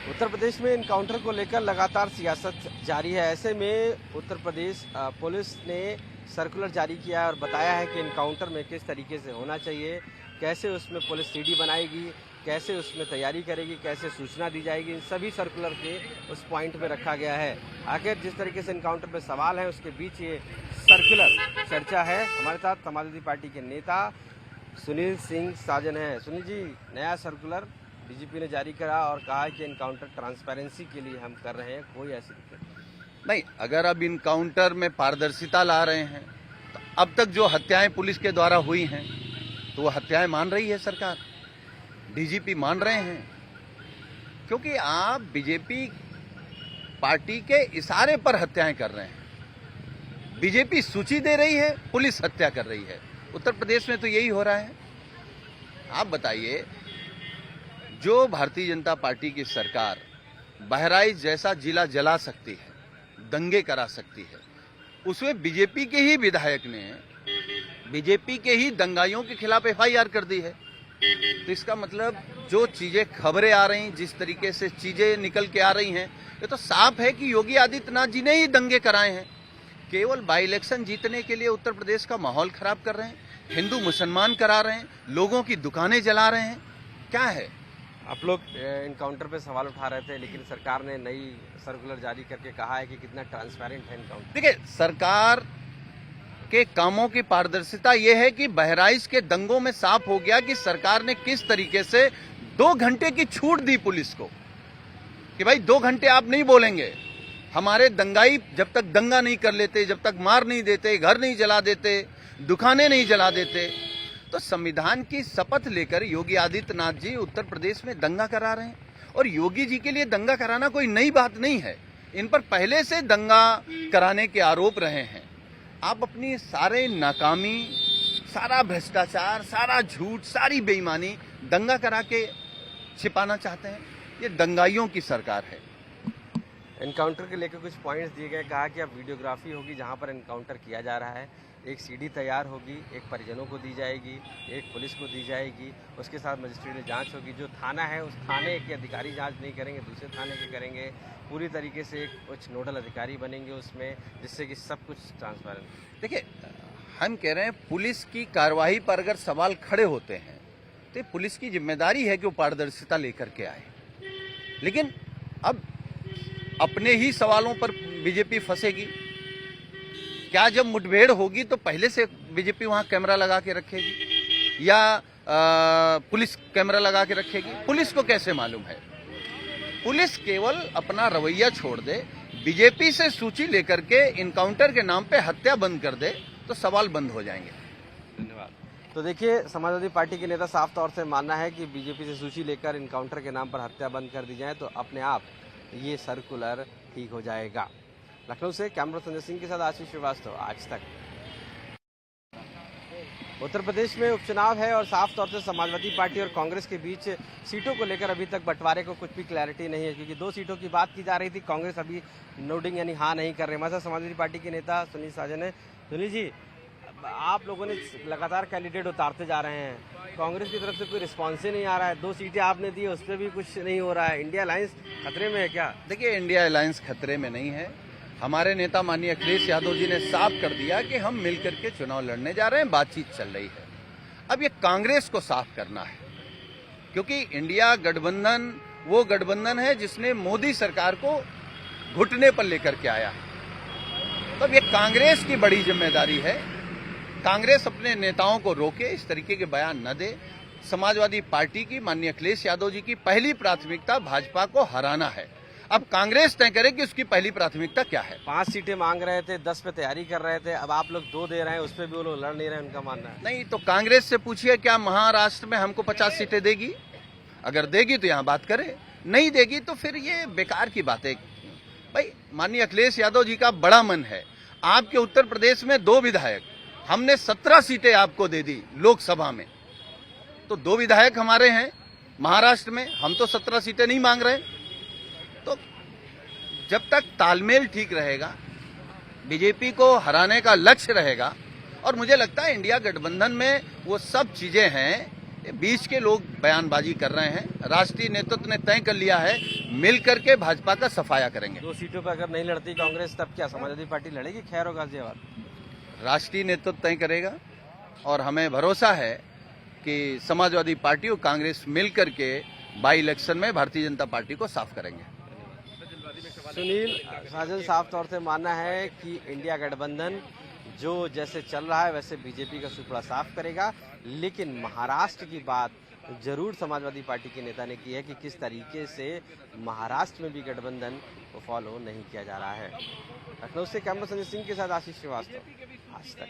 उत्तर प्रदेश में इनकाउंटर को लेकर लगातार सियासत जारी है। ऐसे में उत्तर प्रदेश पुलिस ने सर्कुलर जारी किया है और बताया है कि इनकाउंटर में किस तरीके से होना चाहिए, कैसे उसमें पुलिस सीडी बनाएगी, कैसे उसमें तैयारी करेगी, कैसे सूचना दी जाएगी। इन सभी सर्कुलर के उस पॉइंट में रखा गया है। आखिर जिस तरीके से इनकाउंटर पे सवाल है उसके बीच ये सर्कुलर चर्चा है। हमारे साथ समाजवादी पार्टी के नेता सुनील सिंह साजन हैं। सुनील जी, नया सर्कुलर डीजीपी ने जारी करा और कहा कि इनकाउंटर ट्रांसपेरेंसी के लिए हम कर रहे हैं, कोई ऐसी दिक्कत नहीं। अगर अब इनकाउंटर में पारदर्शिता ला रहे हैं तो अब तक जो हत्याएं पुलिस के द्वारा हुई हैं तो वो हत्याएं मान रही है सरकार, डीजीपी मान रहे हैं। क्योंकि आप बीजेपी पार्टी के इशारे पर हत्याएं कर रहे हैं। बीजेपी सूची दे रही है, पुलिस हत्या कर रही है। उत्तर प्रदेश में तो यही हो रहा है। आप बताइए, जो भारतीय जनता पार्टी की सरकार बहराइच जैसा जिला जला सकती है, दंगे करा सकती है, उसमें बीजेपी के ही विधायक ने बीजेपी के ही दंगाइयों के खिलाफ एफआईआर कर दी है। तो इसका मतलब जो चीजें खबरें आ रही, जिस तरीके से चीजें निकल के आ रही हैं, ये तो साफ है कि योगी आदित्यनाथ जी ने ही दंगे कराए हैं। केवल बाई इलेक्शन जीतने के लिए उत्तर प्रदेश का माहौल खराब कर रहे हैं, हिंदू मुसलमान करा रहे हैं, लोगों की दुकानें जला रहे हैं। क्या है? आप लोग इनकाउंटर पे सवाल उठा रहे थे, लेकिन सरकार ने नई सर्कुलर जारी करके कहा है कि कितना ट्रांसपेरेंट है इनकाउंटर। देखिए, सरकार के कामों की पारदर्शिता यह है कि बहराइच के दंगों में साफ हो गया कि सरकार ने किस तरीके से 2 घंटे की छूट दी पुलिस को कि भाई 2 घंटे आप नहीं बोलेंगे। हमारे दंगाई जब तक दंगा नहीं कर लेते, जब तक मार नहीं देते, घर नहीं जला देते, दुकानें नहीं जला देते, तो संविधान की शपथ लेकर योगी आदित्यनाथ जी उत्तर प्रदेश में दंगा करा रहे हैं। और योगी जी के लिए दंगा कराना कोई नई बात नहीं है। इन पर पहले से दंगा कराने के आरोप रहे हैं। आप अपनी सारे नाकामी, सारा भ्रष्टाचार, सारा झूठ, सारी बेईमानी दंगा करा के छिपाना चाहते हैं। ये दंगाइयों की सरकार है। इनकाउंटर के लेकर कुछ पॉइंट्स दिए गए, कहा कि अब वीडियोग्राफी होगी जहां पर इनकाउंटर किया जा रहा है, एक सीडी तैयार होगी, एक परिजनों को दी जाएगी, एक पुलिस को दी जाएगी, उसके साथ मजिस्ट्रेट जांच होगी। जो थाना है उस थाने के अधिकारी जांच नहीं करेंगे, दूसरे थाने के करेंगे। पूरी तरीके से कुछ नोडल अधिकारी बनेंगे उसमें, जिससे कि सब कुछ ट्रांसपेरेंट। देखिए, हम कह रहे हैं पुलिस की कार्रवाई पर अगर सवाल खड़े होते हैं तो पुलिस की जिम्मेदारी है कि वो पारदर्शिता लेकर के आए। लेकिन अब अपने ही सवालों पर बीजेपी फंसेगी। क्या जब मुठभेड़ होगी तो पहले से बीजेपी वहां कैमरा लगा के रखेगी या पुलिस कैमरा लगा के रखेगी? पुलिस को कैसे मालूम है? पुलिस केवल अपना रवैया छोड़ दे, बीजेपी से सूची लेकर के इनकाउंटर के नाम पे हत्या बंद कर दे तो सवाल बंद हो जाएंगे। धन्यवाद। तो देखिए, समाजवादी पार्टी के नेता साफ तौर से मानना है कि बीजेपी से सूची लेकर इनकाउंटर के नाम पर हत्या बंद कर दी जाए तो अपने आप ये सर्कुलर ठीक हो जाएगा। लखनऊ से कैमरा संजय सिंह के साथ आशीष श्रीवास्तव, आज तक। उत्तर प्रदेश में उपचुनाव है और साफ तौर से समाजवादी पार्टी और कांग्रेस के बीच सीटों को लेकर अभी तक बंटवारे को कुछ भी क्लैरिटी नहीं है, क्योंकि 2 सीटों की बात की जा रही थी। कांग्रेस अभी नोडिंग यानी हाँ नहीं कर रहे। हमारे साथ समाजवादी पार्टी के नेता सुनील साजन है। सुनील जी, आप लोगों ने लगातार कैंडिडेट उतारते जा रहे हैं, कांग्रेस की तरफ से कोई रिस्पॉन्स ही नहीं आ रहा है। 2 सीटें आपने दी, उस पर भी कुछ नहीं हो रहा है। इंडिया अलायंस खतरे में है क्या? देखिए, इंडिया अलायंस खतरे में नहीं है। हमारे नेता माननीय अखिलेश यादव जी ने साफ कर दिया कि हम मिलकर के चुनाव लड़ने जा रहे हैं, बातचीत चल रही है। अब ये कांग्रेस को साफ करना है, क्योंकि इंडिया गठबंधन वो गठबंधन है जिसने मोदी सरकार को घुटने पर लेकर के आया है। तो अब ये कांग्रेस की बड़ी जिम्मेदारी है। कांग्रेस अपने नेताओं को रोके, इस तरीके के बयान न दे। समाजवादी पार्टी की माननीय अखिलेश यादव जी की पहली प्राथमिकता भाजपा को हराना है। अब कांग्रेस तय करे कि उसकी पहली प्राथमिकता क्या है। 5 सीटें मांग रहे थे, 10 पे तैयारी कर रहे थे, अब आप लोग 2 दे रहे हैं, उस पर भी वो लोग लड़ नहीं रहे, उनका मानना है। नहीं तो कांग्रेस से पूछिए, क्या महाराष्ट्र में हमको 50 सीटें देगी? अगर देगी तो यहाँ बात करे, नहीं देगी तो फिर ये बेकार की बात है। भाई, माननीय अखिलेश यादव जी का बड़ा मन है। आपके उत्तर प्रदेश में 2 विधायक, हमने 17 सीटें आपको दे दी लोकसभा में, तो 2 विधायक हमारे हैं महाराष्ट्र में, हम तो 17 सीटें नहीं मांग रहे। तो जब तक तालमेल ठीक रहेगा, बीजेपी को हराने का लक्ष्य रहेगा, और मुझे लगता है इंडिया गठबंधन में वो सब चीजें हैं, बीच के लोग बयानबाजी कर रहे हैं। राष्ट्रीय नेतृत्व ने तय कर लिया है मिल करके भाजपा का सफाया करेंगे। 2 सीटों पर अगर नहीं लड़ती कांग्रेस तब क्या समाजवादी पार्टी लड़ेगी खैर और गाजियाबाद? राष्ट्रीय नेतृत्व तय करेगा और हमें भरोसा है कि समाजवादी पार्टी और कांग्रेस मिल करके बाई इलेक्शन में भारतीय जनता पार्टी को साफ करेंगे। सुनील, साजन साफ तौर से मानना है कि इंडिया गठबंधन जो जैसे चल रहा है वैसे बीजेपी का सुपड़ा साफ करेगा, लेकिन महाराष्ट्र की बात जरूर समाजवादी पार्टी के नेता ने की है कि किस तरीके से महाराष्ट्र में भी गठबंधन को फॉलो नहीं किया जा रहा है। लखनऊ से कैमरा संजय सिंह के साथ आशीष श्रीवास्तव, आज तक।